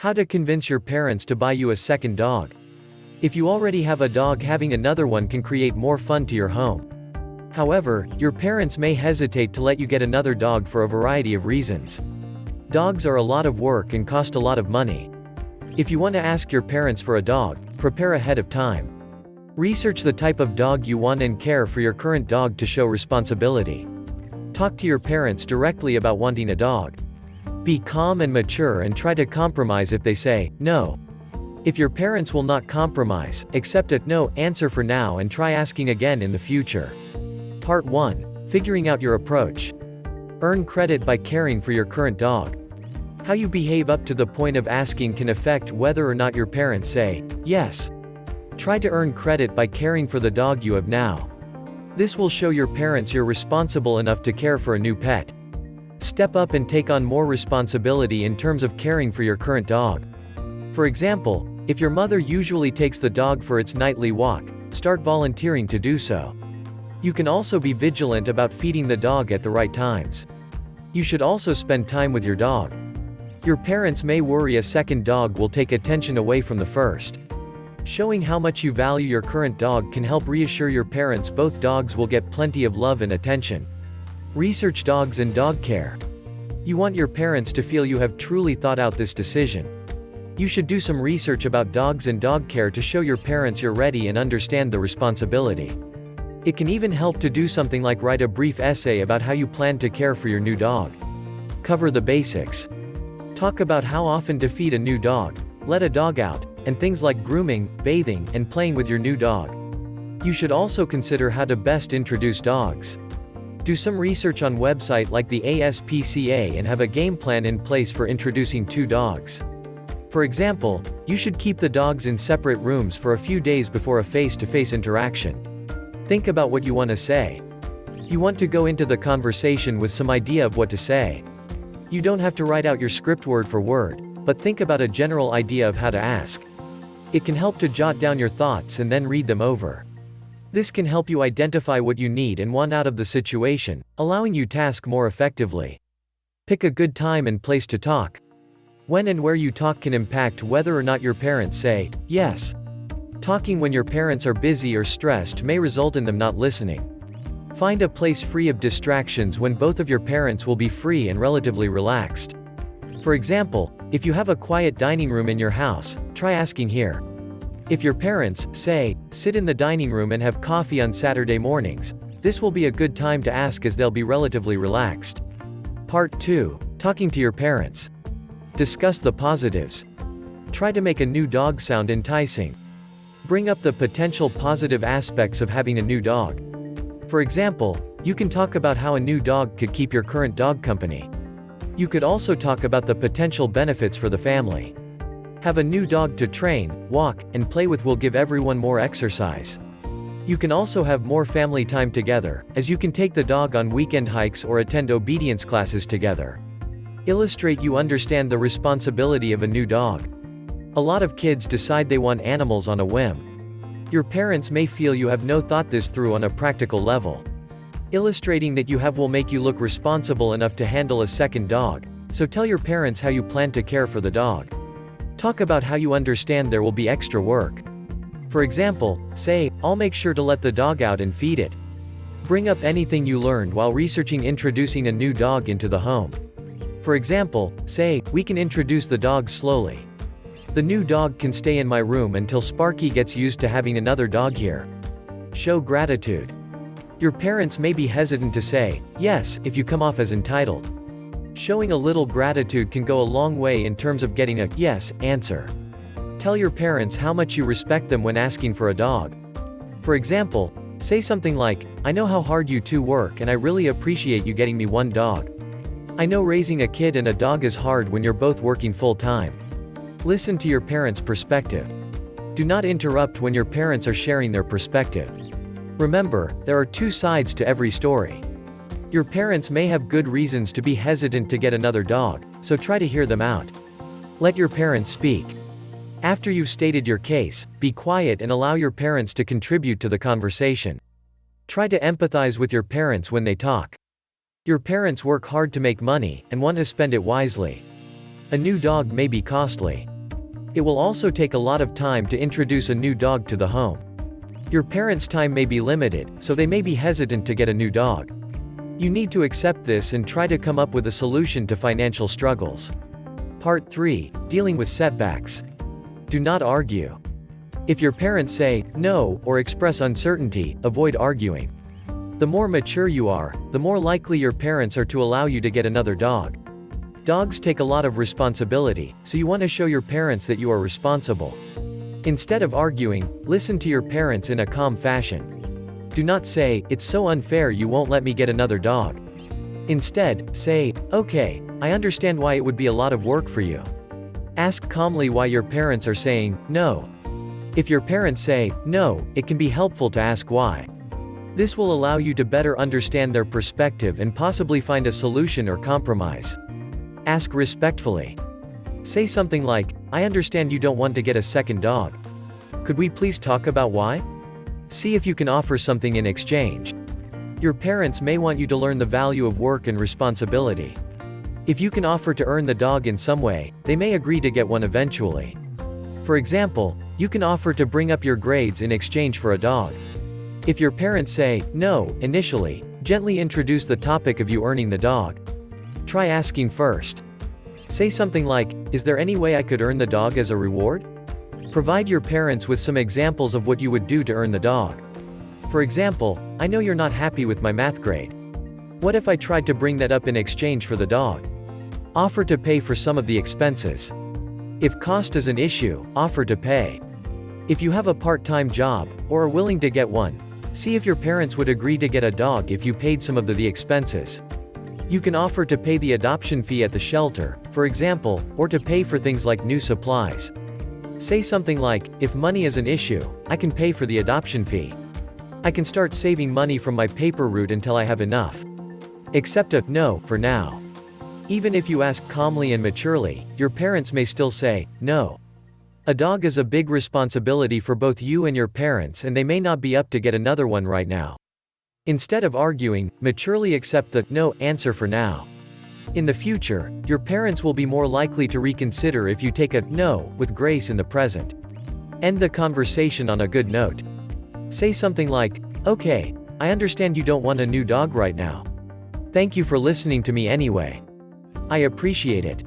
How to convince your parents to buy you a second dog. If you already have a dog, having another one can create more fun to your home. However, your parents may hesitate to let you get another dog for a variety of reasons. Dogs are a lot of work and cost a lot of money. If you want to ask your parents for a dog, prepare ahead of time. Research the type of dog you want and care for your current dog to show responsibility. Talk to your parents directly about wanting a dog. Be calm and mature and try to compromise if they say no. If your parents will not compromise, accept a no answer for now and try asking again in the future. Part 1. Figuring out your approach. Earn credit by caring for your current dog. How you behave up to the point of asking can affect whether or not your parents say yes. Try to earn credit by caring for the dog you have now. This will show your parents you're responsible enough to care for a new pet. Step up and take on more responsibility in terms of caring for your current dog. For example, if your mother usually takes the dog for its nightly walk, start volunteering to do so. You can also be vigilant about feeding the dog at the right times. You should also spend time with your dog. Your parents may worry a second dog will take attention away from the first. Showing how much you value your current dog can help reassure your parents both dogs will get plenty of love and attention. Research dogs and dog care. You want your parents to feel you have truly thought out this decision. You should do some research about dogs and dog care to show your parents you're ready and understand the responsibility. It can even help to do something like write a brief essay about how you plan to care for your new dog. Cover the basics. Talk about how often to feed a new dog, let a dog out, and things like grooming, bathing, and playing with your new dog. You should also consider how to best introduce dogs. Do some research on website like the ASPCA and have a game plan in place for introducing two dogs. For example, you should keep the dogs in separate rooms for a few days before a face-to-face interaction. Think about what you want to say. You want to go into the conversation with some idea of what to say. You don't have to write out your script word for word, but think about a general idea of how to ask. It can help to jot down your thoughts and then read them over. This can help you identify what you need and want out of the situation, allowing you to task more effectively. Pick a good time and place to talk. When and where you talk can impact whether or not your parents say yes. Talking when your parents are busy or stressed may result in them not listening. Find a place free of distractions when both of your parents will be free and relatively relaxed. For example, if you have a quiet dining room in your house, try asking here. If your parents, say, sit in the dining room and have coffee on Saturday mornings, this will be a good time to ask as they'll be relatively relaxed. Part 2. Talking to your parents. Discuss the positives. Try to make a new dog sound enticing. Bring up the potential positive aspects of having a new dog. For example, you can talk about how a new dog could keep your current dog company. You could also talk about the potential benefits for the family. Have a new dog to train, walk, and play with will give everyone more exercise. You can also have more family time together, as you can take the dog on weekend hikes or attend obedience classes together. Illustrate you understand the responsibility of a new dog. A lot of kids decide they want animals on a whim. Your parents may feel you have no thought this through on a practical level. Illustrating that you have will make you look responsible enough to handle a second dog, so tell your parents how you plan to care for the dog. Talk about how you understand there will be extra work. For example, say, I'll make sure to let the dog out and feed it. Bring up anything you learned while researching introducing a new dog into the home. For example, say, we can introduce the dog slowly. The new dog can stay in my room until Sparky gets used to having another dog here. Show gratitude. Your parents may be hesitant to say yes if you come off as entitled. Showing a little gratitude can go a long way in terms of getting a yes answer. Tell your parents how much you respect them when asking for a dog. For example, say something like, I know how hard you two work and I really appreciate you getting me one dog. I know raising a kid and a dog is hard when you're both working full-time. Listen to your parents' perspective. Do not interrupt when your parents are sharing their perspective. Remember, there are two sides to every story. Your parents may have good reasons to be hesitant to get another dog, so try to hear them out. Let your parents speak. After you've stated your case, be quiet and allow your parents to contribute to the conversation. Try to empathize with your parents when they talk. Your parents work hard to make money, and want to spend it wisely. A new dog may be costly. It will also take a lot of time to introduce a new dog to the home. Your parents' time may be limited, so they may be hesitant to get a new dog. You need to accept this and try to come up with a solution to financial struggles. Part 3. Dealing with setbacks. Do not argue. If your parents say no or express uncertainty, avoid arguing. The more mature you are, the more likely your parents are to allow you to get another dog. Dogs take a lot of responsibility, so you want to show your parents that you are responsible. Instead of arguing, listen to your parents in a calm fashion. Do not say, "It's so unfair you won't let me get another dog." Instead, say, "Okay, I understand why it would be a lot of work for you." Ask calmly why your parents are saying no. If your parents say no, it can be helpful to ask why. This will allow you to better understand their perspective and possibly find a solution or compromise. Ask respectfully. Say something like, "I understand you don't want to get a second dog. Could we please talk about why?" See if you can offer something in exchange. Your parents may want you to learn the value of work and responsibility. If you can offer to earn the dog in some way, they may agree to get one eventually. For example, you can offer to bring up your grades in exchange for a dog. If your parents say no initially, gently introduce the topic of you earning the dog. Try asking first. Say something like, "Is there any way I could earn the dog as a reward?" Provide your parents with some examples of what you would do to earn the dog. For example, "I know you're not happy with my math grade. What if I tried to bring that up in exchange for the dog?" Offer to pay for some of the expenses. If cost is an issue, offer to pay. If you have a part-time job, or are willing to get one, see if your parents would agree to get a dog if you paid some of the expenses. You can offer to pay the adoption fee at the shelter, for example, or to pay for things like new supplies. Say something like, "If money is an issue, I can pay for the adoption fee. I can start saving money from my paper route until I have enough." Accept a no for now. Even if you ask calmly and maturely, your parents may still say no. A dog is a big responsibility for both you and your parents, and they may not be up to get another one right now. Instead of arguing, maturely accept the no answer for now. In the future, your parents will be more likely to reconsider if you take a no with grace in the present. End the conversation on a good note. Say something like, "Okay, I understand you don't want a new dog right now. Thank you for listening to me anyway. I appreciate it.